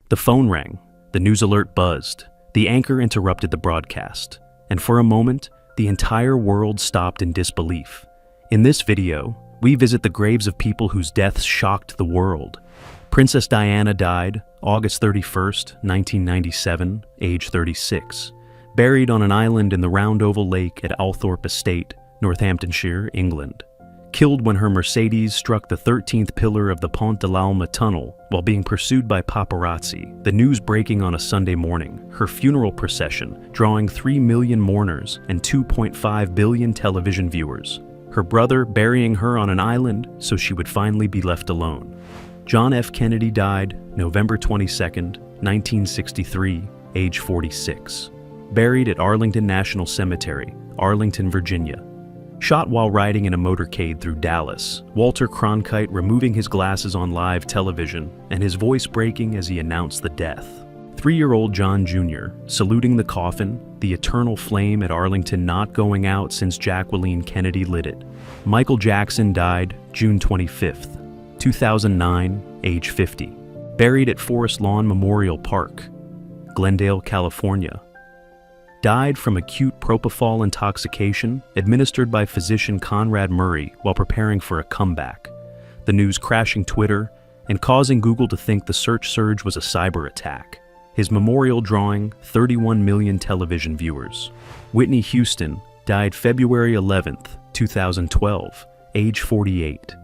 The phone rang, the news alert buzzed, the anchor interrupted the broadcast, and for a moment, the entire world stopped in disbelief. In this video, we visit the graves of people whose deaths shocked the world. Princess Diana died August 31st, 1997, age 36, buried on an island in the Round Oval Lake at Althorpe Estate, Northamptonshire, England. Killed when her Mercedes struck the 13th pillar of the Pont de l'Alma tunnel while being pursued by paparazzi. The news breaking on a Sunday morning, her funeral procession drawing 3 million mourners and 2.5 billion television viewers. Her brother burying her on an island so she would finally be left alone. John F. Kennedy died November 22nd, 1963, age 46. Buried at Arlington National Cemetery, Arlington, Virginia. Shot while riding in a motorcade through Dallas, Walter Cronkite removing his glasses on live television and his voice breaking as he announced the death. 3-year-old John Jr. saluting the coffin, the eternal flame at Arlington not going out since Jacqueline Kennedy lit it. Michael Jackson died June 25th, 2009, age 50. Buried at Forest Lawn Memorial Park, Glendale, California. Died from acute propofol intoxication administered by physician Conrad Murray while preparing for a comeback. The news crashing Twitter and causing Google to think the search surge was a cyber attack. His memorial drawing 31 million television viewers. Whitney Houston died February 11th, 2012, age 48.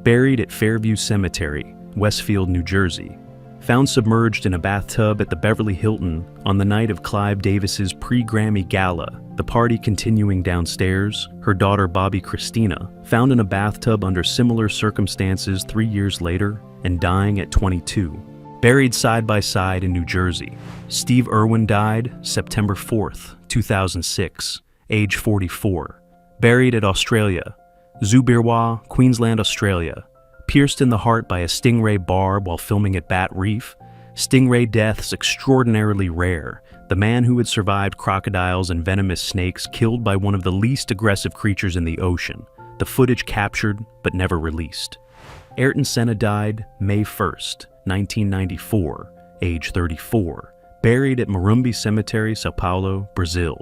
Buried at Fairview Cemetery, Westfield, New Jersey. Found submerged in a bathtub at the Beverly Hilton on the night of Clive Davis's pre-Grammy Gala, the party continuing downstairs. Her daughter Bobby Christina found in a bathtub under similar circumstances 3 years later and dying at 22. Buried side by side in New Jersey. Steve Irwin died September 4th, 2006, age 44. Buried at Australia, Zubirwa, Queensland, Australia. Pierced in the heart by a stingray barb while filming at Bat Reef. Stingray deaths extraordinarily rare. The man who had survived crocodiles and venomous snakes killed by one of the least aggressive creatures in the ocean. The footage captured but never released. Ayrton Senna died May 1st, 1994, age 34. Buried at Morumbi Cemetery, Sao Paulo, Brazil.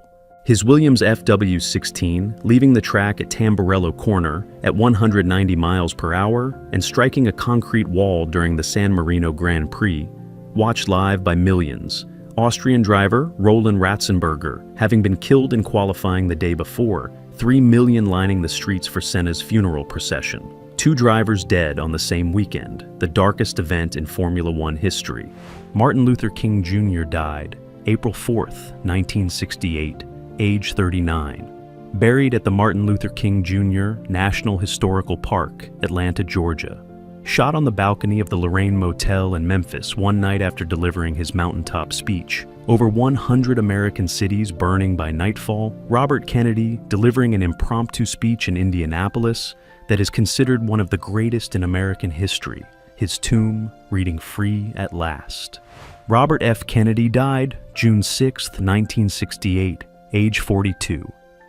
His Williams FW16 leaving the track at Tamburello Corner at 190 miles per hour and striking a concrete wall during the San Marino Grand Prix, watched live by millions. Austrian driver Roland Ratzenberger having been killed in qualifying the day before, 3 million lining the streets for Senna's funeral procession. 2 drivers dead on the same weekend, the darkest event in Formula One history. Martin Luther King Jr. died April 4th, 1968. age 39. Buried at the Martin Luther King Jr. National Historical Park, Atlanta, Georgia. Shot on the balcony of the Lorraine Motel in Memphis one night after delivering his mountaintop speech. Over 100 American cities burning by nightfall. Robert Kennedy delivering an impromptu speech in Indianapolis that is considered one of the greatest in American history. His tomb reading free at last. Robert F. Kennedy died June 6, 1968. age 42,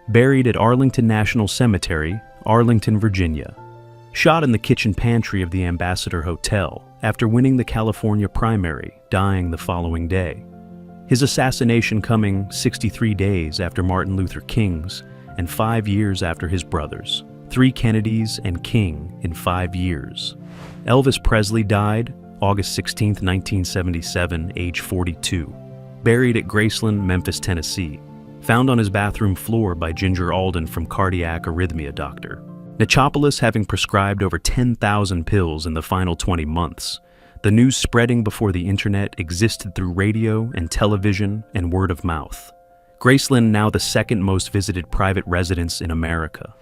buried at Arlington National Cemetery, Arlington, Virginia. Shot in the kitchen pantry of the Ambassador Hotel after winning the California primary, dying the following day. His assassination coming 63 days after Martin Luther King's and 5 years after his brothers. 3 Kennedys and King in 5 years. Elvis Presley died August 16, 1977, age 42. Buried at Graceland, Memphis, Tennessee. Found on his bathroom floor by Ginger Alden from cardiac arrhythmia doctor. Nicholas having prescribed over 10,000 pills in the final 20 months. The news spreading before the internet existed through radio and television and word of mouth. Graceland now the second most visited private residence in America.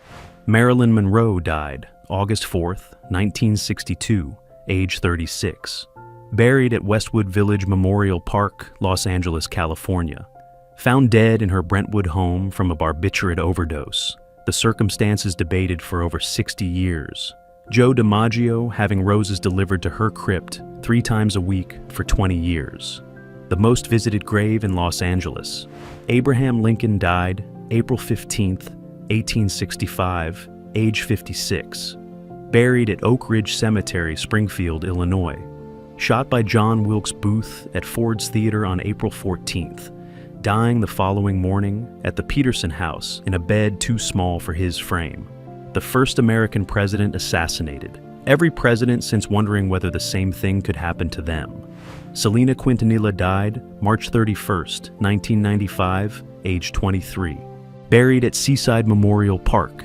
Marilyn Monroe died August 4th, 1962, age 36. Buried at Westwood Village Memorial Park, Los Angeles, California. Found dead in her Brentwood home from a barbiturate overdose. The circumstances debated for over 60 years. Joe DiMaggio having roses delivered to her crypt 3 times a week for 20 years. The most visited grave in Los Angeles. Abraham Lincoln died April 15th, 1865, age 56. Buried at Oak Ridge Cemetery, Springfield, Illinois. shot by John Wilkes Booth at Ford's Theater on April 14th, dying the following morning at the Peterson House in a bed too small for his frame. The first American president assassinated, every president since wondering whether the same thing could happen to them. Selena Quintanilla died March 31st, 1995, age 23. Buried at Seaside Memorial Park,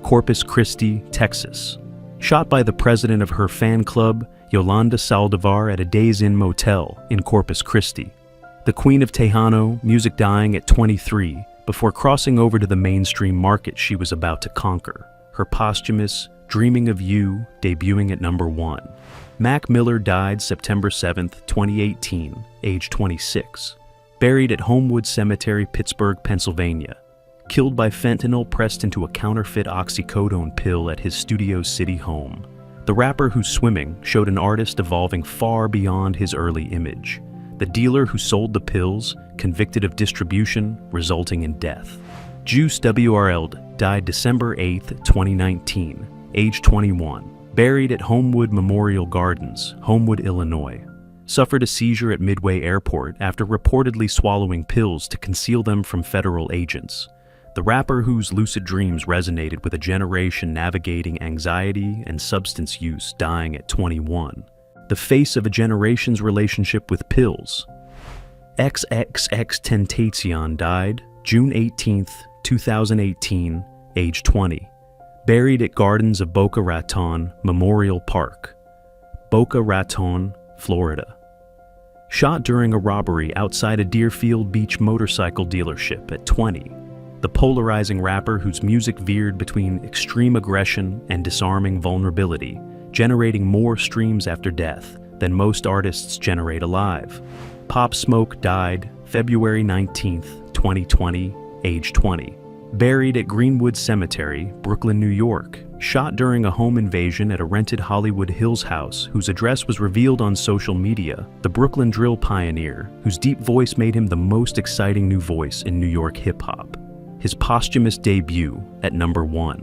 Corpus Christi, Texas. Shot by the president of her fan club, Yolanda Saldivar, at a Days Inn motel in Corpus Christi. The Queen of Tejano, music dying at 23, before crossing over to the mainstream market she was about to conquer. Her posthumous Dreaming of You debuting at number 1. Mac Miller died September 7, 2018, age 26. Buried at Homewood Cemetery, Pittsburgh, Pennsylvania. Killed by fentanyl pressed into a counterfeit oxycodone pill at his Studio City home. The rapper whose swimming showed an artist evolving far beyond his early image. The dealer who sold the pills, convicted of distribution, resulting in death. Juice WRL died December 8, 2019, age 21. Buried at Homewood Memorial Gardens, Homewood, Illinois. Suffered a seizure at Midway Airport after reportedly swallowing pills to conceal them from federal agents. The rapper whose lucid dreams resonated with a generation navigating anxiety and substance use, dying at 21. The face of a generation's relationship with pills. XXXTentacion died June 18, 2018, age 20. Buried at Gardens of Boca Raton Memorial Park, Boca Raton, Florida. Shot during a robbery outside a Deerfield Beach motorcycle dealership at 20. The polarizing rapper whose music veered between extreme aggression and disarming vulnerability, generating more streams after death than most artists generate alive. Pop Smoke died February 19, 2020, age 20. Buried at Greenwood Cemetery, Brooklyn, New York. Shot during a home invasion at a rented Hollywood Hills house whose address was revealed on social media, the Brooklyn drill pioneer, whose deep voice made him the most exciting new voice in New York hip-hop. His posthumous debut at number 1.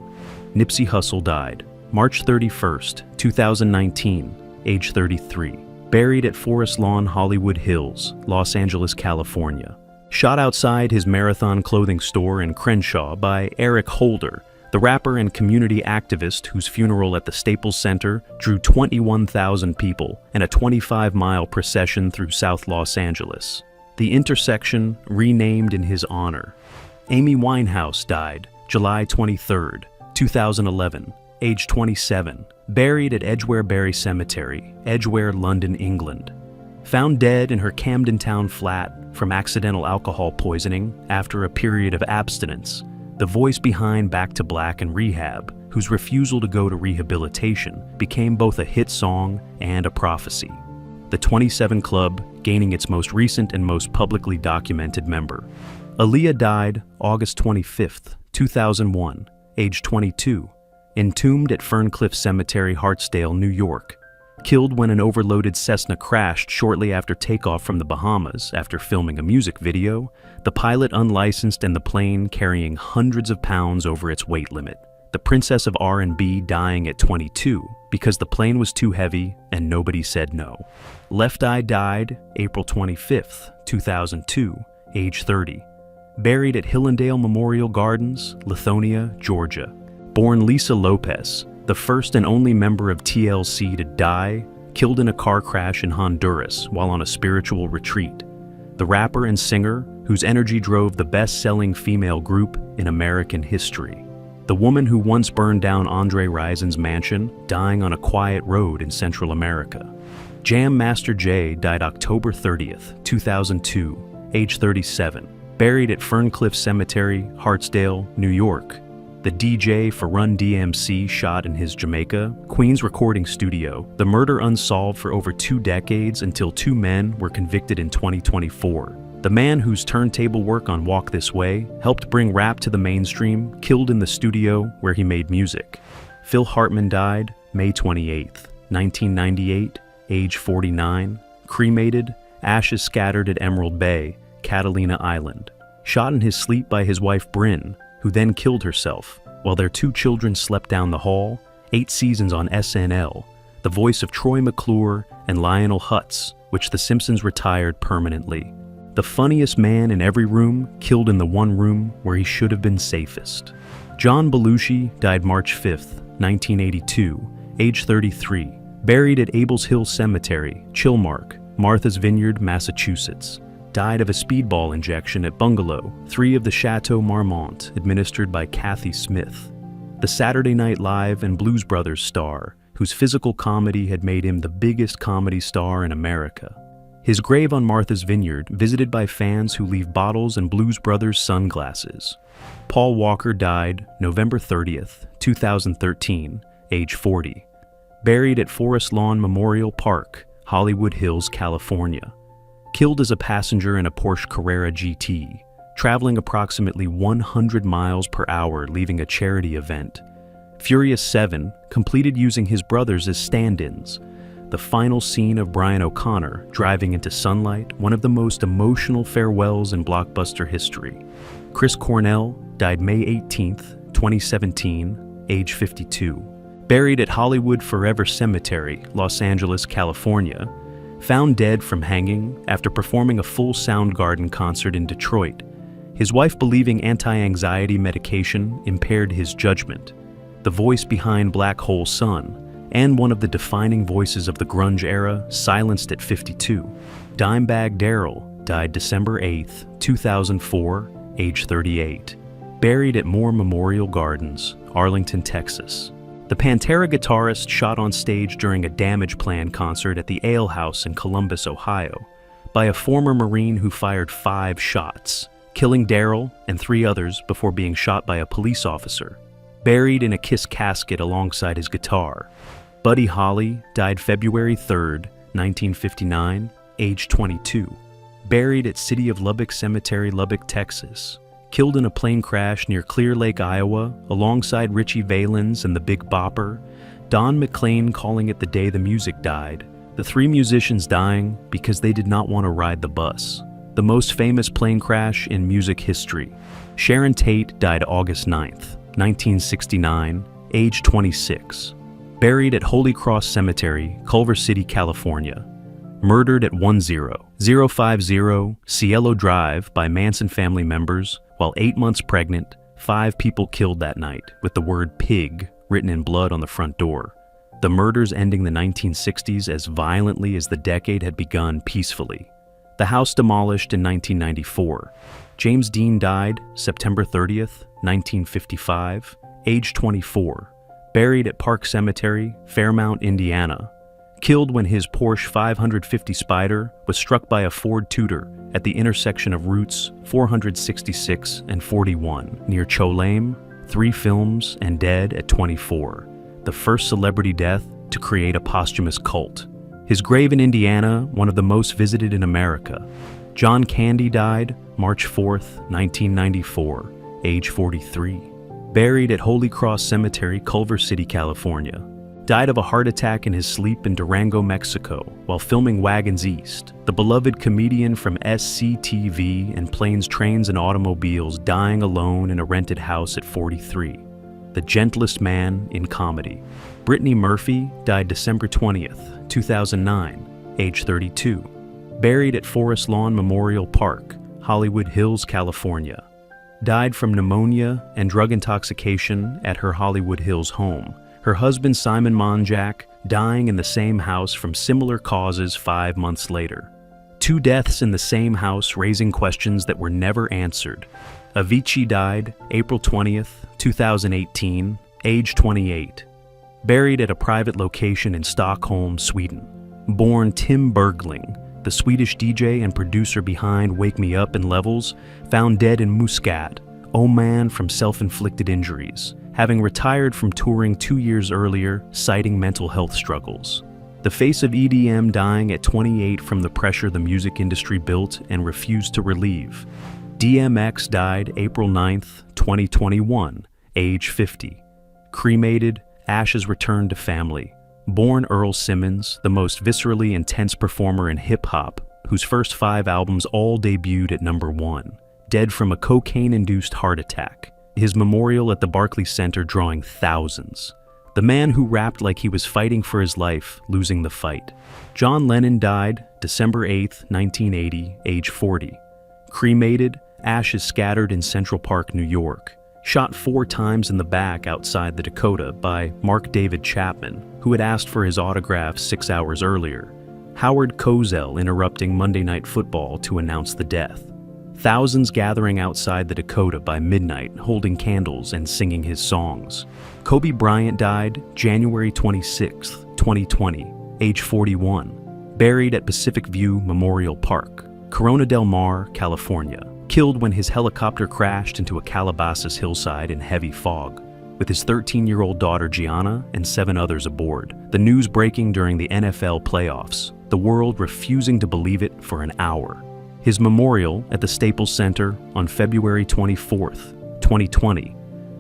Nipsey Hussle died March 31st, 2019, age 33. Buried at Forest Lawn Hollywood Hills, Los Angeles, California. Shot outside his Marathon clothing store in Crenshaw by Eric Holder, the rapper and community activist whose funeral at the Staples Center drew 21,000 people and a 25-mile procession through South Los Angeles. The intersection renamed in his honor. Amy Winehouse died July 23, 2011, age 27, buried at Edgware Cemetery, Edgware, London, England. Found dead in her Camden Town flat from accidental alcohol poisoning after a period of abstinence, the voice behind Back to Black and Rehab, whose refusal to go to rehabilitation became both a hit song and a prophecy. The 27 Club gaining its most recent and most publicly documented member. Aaliyah died August 25, 2001, age 22, entombed at Ferncliff Cemetery, Hartsdale, New York. Killed when an overloaded Cessna crashed shortly after takeoff from the Bahamas after filming a music video, the pilot unlicensed and the plane carrying hundreds of pounds over its weight limit. The Princess of R&B dying at 22 because the plane was too heavy and nobody said no. Left Eye died April 25, 2002, age 30. Buried at Hillendale Memorial Gardens, Lithonia, Georgia. Born Lisa Lopez, the first and only member of TLC to die, killed in a car crash in Honduras while on a spiritual retreat. The rapper and singer whose energy drove the best-selling female group in American history. The woman who once burned down Andre Rison's mansion, dying on a quiet road in Central America. Jam Master Jay died October 30th, 2002, age 37, buried at Ferncliff Cemetery, Hartsdale, New York. The DJ for Run DMC shot in his Jamaica, Queens recording studio, the murder unsolved for over 2 decades until 2 men were convicted in 2024. The man whose turntable work on Walk This Way helped bring rap to the mainstream, killed in the studio where he made music. Phil Hartman died May 28, 1998, age 49, cremated, ashes scattered at Emerald Bay, Catalina Island. Shot in his sleep by his wife Bryn, who then killed herself, while their 2 children slept down the hall. 8 seasons on SNL. the voice of Troy McClure and Lionel Hutz, which The Simpsons retired permanently. The funniest man in every room killed in the one room where he should have been safest. John Belushi died March 5th, 1982, age 33, buried at Abel's Hill Cemetery, Chilmark, Martha's Vineyard, Massachusetts. Died of a speedball injection at Bungalow 3 of the Chateau Marmont, administered by Kathy Smith, the Saturday Night Live and Blues Brothers star, whose physical comedy had made him the biggest comedy star in America. His grave on Martha's Vineyard, visited by fans who leave bottles and Blues Brothers sunglasses. Paul Walker died November 30th, 2013, age 40. Buried at Forest Lawn Memorial Park, Hollywood Hills, California. Killed as a passenger in a Porsche Carrera GT, traveling approximately 100 miles per hour leaving a charity event. Furious 7 completed using his brothers as stand-ins. The final scene of Brian O'Connor driving into sunlight, one of the most emotional farewells in blockbuster history. Chris Cornell died May 18th, 2017, age 52. Buried at Hollywood Forever Cemetery, Los Angeles, California. Found dead from hanging after performing a full Soundgarden concert in Detroit. His wife believing anti-anxiety medication impaired his judgment. The voice behind Black Hole Sun, and one of the defining voices of the grunge era, silenced at 52. Dimebag Darrell died December 8th, 2004, age 38. Buried at Moore Memorial Gardens, Arlington, Texas. The Pantera guitarist shot on stage during a Damage Plan concert at the Ale House in Columbus, Ohio, by a former Marine who fired 5 shots, killing Darrell and 3 others before being shot by a police officer. Buried in a Kiss casket alongside his guitar. Buddy Holly died February 3rd, 1959, age 22. Buried at City of Lubbock Cemetery, Lubbock, Texas. Killed in a plane crash near Clear Lake, Iowa, alongside Richie Valens and the Big Bopper. Don McLean calling it the day the music died. The 3 musicians dying because they did not want to ride the bus. The most famous plane crash in music history. Sharon Tate died August 9th, 1969, age 26. Buried at Holy Cross Cemetery, Culver City, California. Murdered at 10050 Cielo Drive by Manson family members while 8 months pregnant. 5 people killed that night, with the word pig written in blood on the front door. The murders ending the 1960s as violently as the decade had begun peacefully. The house demolished in 1994. James Dean died September 30th, 1955, age 24. Buried at Park Cemetery, Fairmount, Indiana. Killed when his Porsche 550 Spyder was struck by a Ford Tudor at the intersection of routes 466 and 41 near Cholame, 3 films, and dead at 24. The first celebrity death to create a posthumous cult. His grave in Indiana, one of the most visited in America. John Candy died March 4th, 1994, age 43. Buried at Holy Cross Cemetery, Culver City, California. Died of a heart attack in his sleep in Durango, Mexico, while filming Wagons East. The beloved comedian from SCTV and Planes, Trains, and Automobiles dying alone in a rented house at 43. The gentlest man in comedy. Brittany Murphy died December 20th, 2009, age 32. Buried at Forest Lawn Memorial Park, Hollywood Hills, California. Died from pneumonia and drug intoxication at her Hollywood Hills home. Her husband Simon Monjack dying in the same house from similar causes 5 months later. 2 deaths in the same house raising questions that were never answered. Avicii died April 20th, 2018, age 28. Buried at a private location in Stockholm, Sweden. Born Tim Bergling, the Swedish DJ and producer behind Wake Me Up and Levels, found dead in Muscat, Oman from self-inflicted injuries, having retired from touring 2 years earlier, citing mental health struggles. The face of EDM dying at 28 from the pressure the music industry built and refused to relieve. DMX died April 9th, 2021, age 50. Cremated, ashes returned to family. Born Earl Simmons, the most viscerally intense performer in hip-hop, whose first 5 albums all debuted at number 1. Dead from a cocaine-induced heart attack. His memorial at the Barclays Center drawing thousands. the man who rapped like he was fighting for his life, losing the fight. John Lennon died December 8, 1980, age 40. Cremated, ashes scattered in Central Park, New York. Shot 4 times in the back outside the Dakota by Mark David Chapman, who had asked for his autograph 6 hours earlier. Howard Cosell interrupting Monday Night Football to announce the death. Thousands gathering outside the Dakota by midnight, holding candles and singing his songs. Kobe Bryant died January 26, 2020, age 41. Buried at Pacific View Memorial Park, Corona del Mar, California. Killed when his helicopter crashed into a Calabasas hillside in heavy fog, with his 13-year-old daughter Gianna and 7 others aboard. The news breaking during the NFL playoffs, the world refusing to believe it for an hour. His memorial at the Staples Center on February 24, 2020,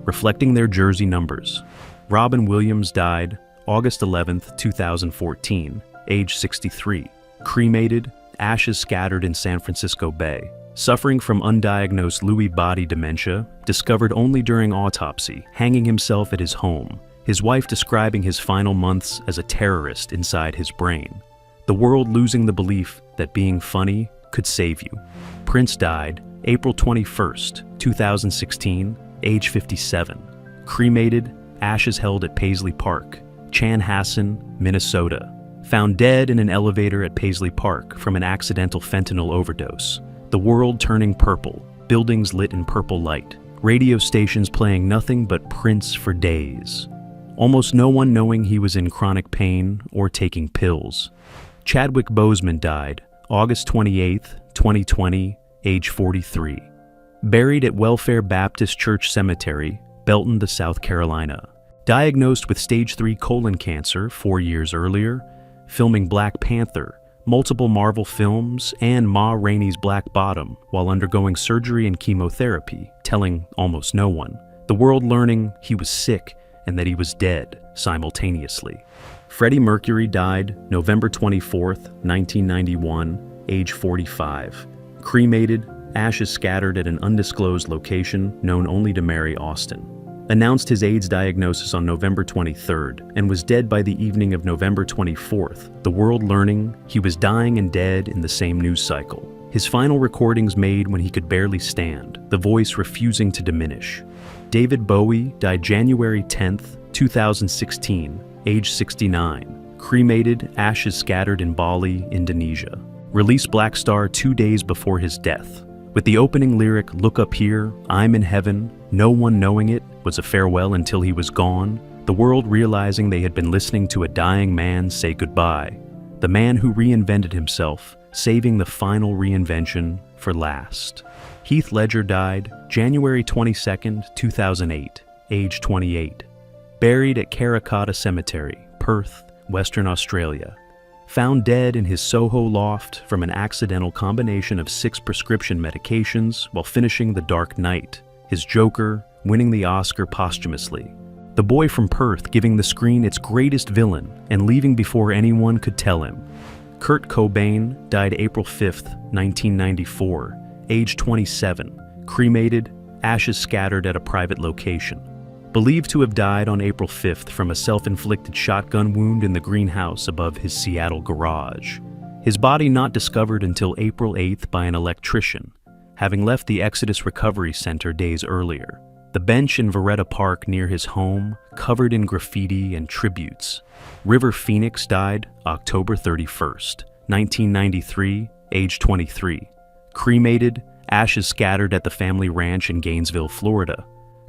reflecting their jersey numbers. Robin Williams died August 11, 2014, age 63. Cremated, ashes scattered in San Francisco Bay. Suffering from undiagnosed Lewy body dementia, discovered only during autopsy, hanging himself at his home, his wife describing his final months as a terrorist inside his brain. The world losing the belief that being funny could save you. Prince died April 21, 2016, age 57. Cremated, ashes held at Paisley Park, Chanhassen, Minnesota. Found dead in an elevator at Paisley Park from an accidental fentanyl overdose. The world turning purple, buildings lit in purple light, radio stations playing nothing but Prince for days. Almost no one knowing he was in chronic pain or taking pills. Chadwick Boseman died August 28, 2020, age 43. Buried at Welfare Baptist Church Cemetery, Belton, South Carolina. Diagnosed with stage 3 colon cancer 4 years earlier, filming Black Panther, multiple Marvel films, and Ma Rainey's Black Bottom while undergoing surgery and chemotherapy, telling almost no one. The world learning he was sick and that he was dead simultaneously. Freddie Mercury died November 24, 1991, age 45. Cremated, ashes scattered at an undisclosed location known only to Mary Austin. Announced his AIDS diagnosis on November 23rd and was dead by the evening of November 24th, the world learning he was dying and dead in the same news cycle. His final recordings made when he could barely stand, the voice refusing to diminish. David Bowie died January 10th, 2016, age 69. Cremated, ashes scattered in Bali, Indonesia. Released Black Star 2 days before his death. With the opening lyric, "Look up here, I'm in heaven," no one knowing it was a farewell until he was gone, the world realizing they had been listening to a dying man say goodbye. The man who reinvented himself, saving the final reinvention for last. Heath Ledger died January 22, 2008, age 28. Buried at Karrakatta Cemetery, Perth, Western Australia. Found dead in his Soho loft from an accidental combination of 6 prescription medications while finishing The Dark Knight, his Joker winning the Oscar posthumously. The boy from Perth giving the screen its greatest villain and leaving before anyone could tell him. Kurt Cobain died April 5, 1994, age 27, cremated, ashes scattered at a private location. Believed to have died on April 5th from a self-inflicted shotgun wound in the greenhouse above his Seattle garage. His body not discovered until April 8th by an electrician, having left the Exodus Recovery Center days earlier. The bench in Veretta Park near his home, covered in graffiti and tributes. River Phoenix died October 31st, 1993, age 23. Cremated, ashes scattered at the family ranch in Gainesville, Florida.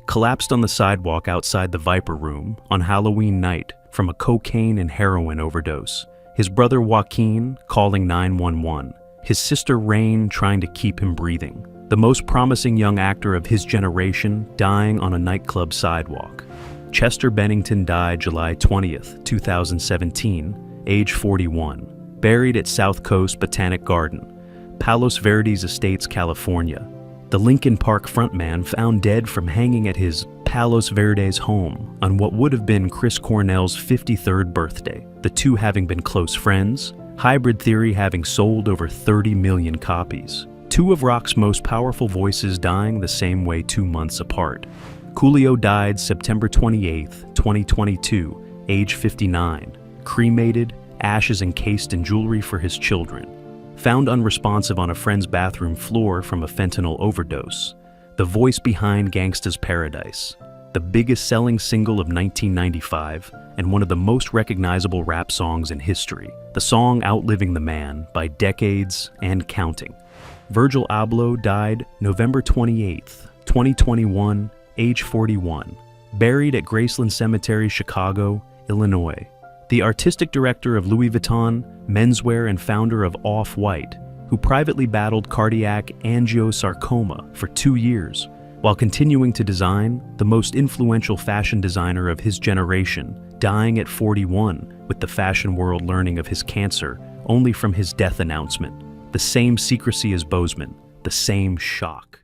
Collapsed on the sidewalk outside the Viper Room on Halloween night from a cocaine and heroin overdose. His brother Joaquin calling 911. His sister Rain trying to keep him breathing. The most promising young actor of his generation dying on a nightclub sidewalk. Chester Bennington died July 20th, 2017, age 41. Buried at South Coast Botanic Garden, Palos Verdes Estates, California. The Linkin Park frontman found dead from hanging at his Palos Verdes home on what would have been Chris Cornell's 53rd birthday, the two having been close friends, Hybrid Theory having sold over 30 million copies. Two of rock's most powerful voices dying the same way 2 months apart. Coolio died September 28, 2022, age 59, cremated, ashes encased in jewelry for his children. Found unresponsive on a friend's bathroom floor from a fentanyl overdose. The voice behind Gangsta's Paradise, the biggest selling single of 1995 and one of the most recognizable rap songs in history. The song outliving the man by decades and counting. Virgil Abloh died November 28, 2021, age 41, buried at Graceland Cemetery, Chicago, Illinois. The artistic director of Louis Vuitton, menswear, and founder of Off-White, who privately battled cardiac angiosarcoma for 2 years, while continuing to design, the most influential fashion designer of his generation, dying at 41, with the fashion world learning of his cancer only from his death announcement. The same secrecy as Bozeman, the same shock.